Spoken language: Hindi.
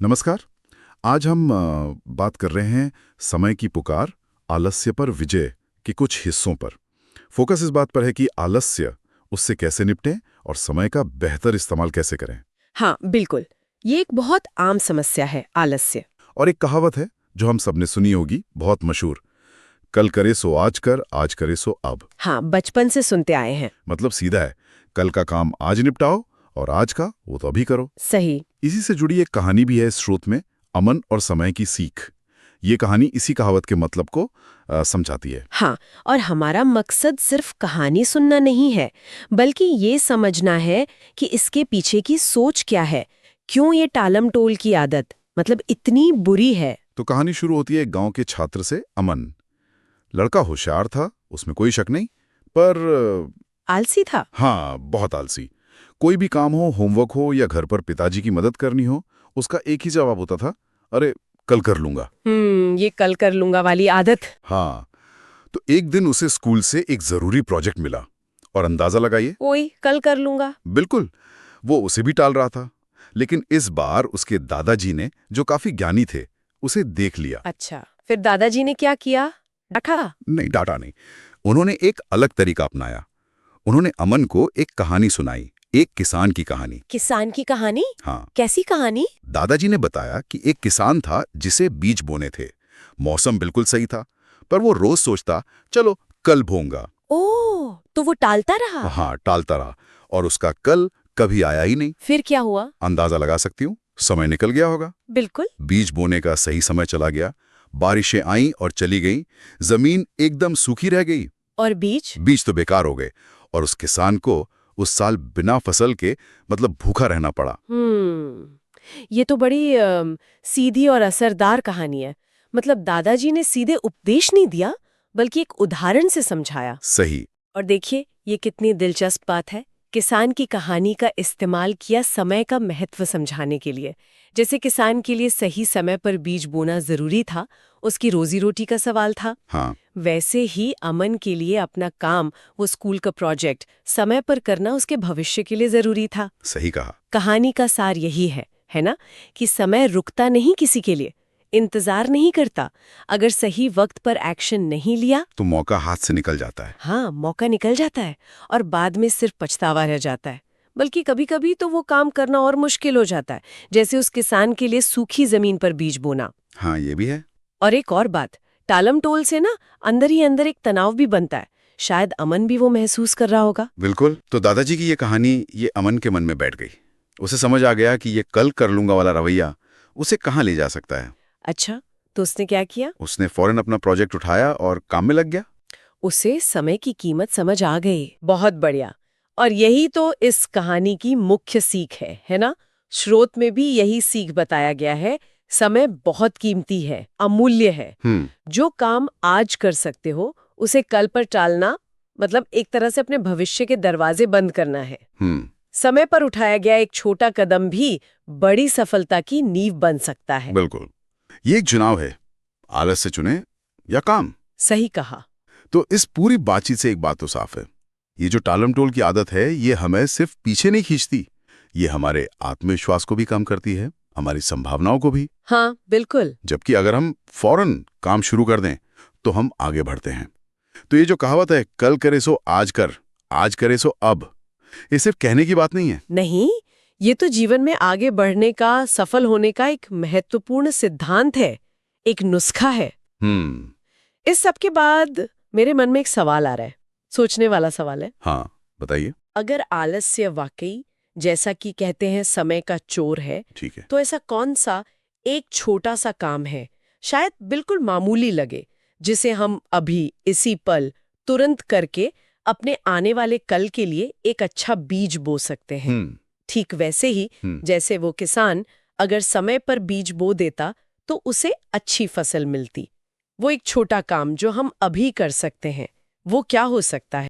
नमस्कार। आज हम बात कर रहे हैं समय की पुकार, आलस्य पर विजय के कुछ हिस्सों पर। फोकस इस बात पर है कि आलस्य, उससे कैसे निपटें और समय का बेहतर इस्तेमाल कैसे करें। हाँ, बिल्कुल। ये एक बहुत आम समस्या है, आलस्य। और एक कहावत है जो हम सबने सुनी होगी, बहुत मशहूर, कल करे सो आज करे सो अब। हाँ, बचपन से सुनते आए हैं। मतलब सीधा है, कल का काम आज निपटाओ और आज का वो तो अभी करो। सही। इसी से जुड़ी एक कहानी भी है इस स्रोत में, अमन और समय की सीख। ये कहानी इसी कहावत के मतलब को समझाती है। हाँ, और हमारा मकसद सिर्फ कहानी सुनना नहीं है, बल्कि ये समझना है कि इसके पीछे की सोच क्या है, क्यों ये टालम-टोल की आदत मतलब इतनी बुरी है। तो कहानी शुरू होती है एक गांव के छात्र से, अमन। लड़का होशियार था, उसमें कोई शक नहीं, पर आलसी था। हाँ, बहुत आलसी। कोई भी काम हो, होमवर्क हो या घर पर पिताजी की मदद करनी हो, उसका एक ही जवाब होता था, अरे कल कर लूंगा। ये कल कर लूंगा वाली आदत। हाँ, तो एक दिन उसे स्कूल से एक जरूरी प्रोजेक्ट मिला और अंदाजा लगाइए। ओए, कल कर लूंगा। बिल्कुल, वो उसे भी टाल रहा था। लेकिन इस बार उसके दादाजी ने, जो काफी ज्ञानी थे, उसे देख लिया। अच्छा, फिर दादाजी ने क्या किया? डांटा? नहीं, डांटा नहीं। उन्होंने एक अलग तरीका अपनाया। उन्होंने अमन को एक कहानी सुनाई, एक किसान की कहानी। किसान की कहानी? हाँ, कैसी कहानी? दादाजी ने बताया कि एक किसान था जिसे बीज बोने थे। मौसम बिल्कुल सही था, पर वो रोज सोचता, चलो कल बोऊंगा। ओह, तो वो टालता रहा। हाँ, टालता रहा और उसका कल कभी आया ही नहीं। फिर क्या हुआ? अंदाजा लगा सकती हूँ, समय निकल गया होगा। बिल्कुल। बीज बोने का सही समय चला गया, बारिशें आईं और चली गईं, जमीन एकदम सूखी रह गई। और बीज? बीज तो बेकार हो गए और उस किसान को उस साल बिना फसल के, मतलब भूखा रहना पड़ा। ये तो बड़ी सीधी और असरदार कहानी है। मतलब दादाजी ने सीधे उपदेश नहीं दिया, बल्कि एक उदाहरण से समझाया। सही। और देखिए, ये कितनी दिलचस्प बात है। किसान की कहानी का इस्तेमाल किया समय का महत्व समझाने के लिए। जैसे किसान के लिए सही समय पर बीज बोना जरूरी था, उसकी रोजी रोटी का सवाल था। हाँ, वैसे ही अमन के लिए अपना काम, वो स्कूल का प्रोजेक्ट समय पर करना उसके भविष्य के लिए जरूरी था। सही कहा। कहानी का सार यही है ना, कि समय रुकता नहीं किसी के लिए, इंतजार नहीं करता। अगर सही वक्त पर एक्शन नहीं लिया तो मौका हाथ से निकल जाता है। हाँ, मौका निकल जाता है और बाद में सिर्फ पछतावा रह जाता है। बल्कि कभी-कभी तो वो काम करना और मुश्किल हो जाता है, जैसे उस किसान के लिए सूखी जमीन पर बीज बोना। हाँ, ये भी है। और एक और बात, टालम टोल से ना अंदर ही अंदर एक तनाव भी बनता है। शायद अमन भी वो महसूस कर रहा होगा। बिल्कुल। तो दादाजी की ये कहानी, ये अमन के मन में बैठ गई। उसे समझ आ गया कि ये कल कर लूंगा वाला रवैया उसे कहाँ ले जा सकता है। अच्छा, तो उसने क्या किया? उसने फौरन अपना प्रोजेक्ट उठाया और काम में लग गया। उसे समय की कीमत समझ आ गई। बहुत बढ़िया। और यही तो इस कहानी की मुख्य सीख है ना? स्रोत में भी यही सीख बताया गया है। समय बहुत कीमती है, अमूल्य है। जो काम आज कर सकते हो, उसे कल पर टालना मतलब एक तरह से अपने भविष्य के दरवाजे बंद करना है। समय पर उठाया गया एक छोटा कदम भी बड़ी सफलता की नींव बन सकता है। बिल्कुल। ये एक चुनाव है, आलस से चुने या काम। सही कहा। तो इस पूरी बातचीत से एक बात तो साफ है, ये जो टालम टोल की आदत है, ये हमें सिर्फ पीछे नहीं खींचती, ये हमारे आत्मविश्वास को भी कम करती है, हमारी संभावनाओं को भी। हाँ, बिल्कुल। जबकि अगर हम फौरन काम शुरू कर दें तो हम आगे बढ़ते हैं। तो ये जो कहावत है, कल करे सो आज कर, आज करे सो अब, ये सिर्फ कहने की बात नहीं है। नहीं, ये तो जीवन में आगे बढ़ने का, सफल होने का एक महत्वपूर्ण सिद्धांत है, एक नुस्खा है। इस सब के बाद मेरे मन में एक सवाल आ रहा है, सोचने वाला सवाल है। हाँ, बताइए। अगर आलस्य वाकई, जैसा कि कहते हैं, समय का चोर है, ठीक है। तो ऐसा कौन सा एक छोटा सा काम है, शायद बिल्कुल मामूली लगे, जिसे हम अभी इसी पल तुरंत करके अपने आने वाले कल के लिए एक अच्छा बीज बो सकते हैं? ठीक वैसे ही जैसे वो किसान अगर समय पर बीज बो देता तो उसे अच्छी फसल मिलती। वो एक छोटा काम जो हम अभी कर सकते हैं, वो क्या हो सकता है?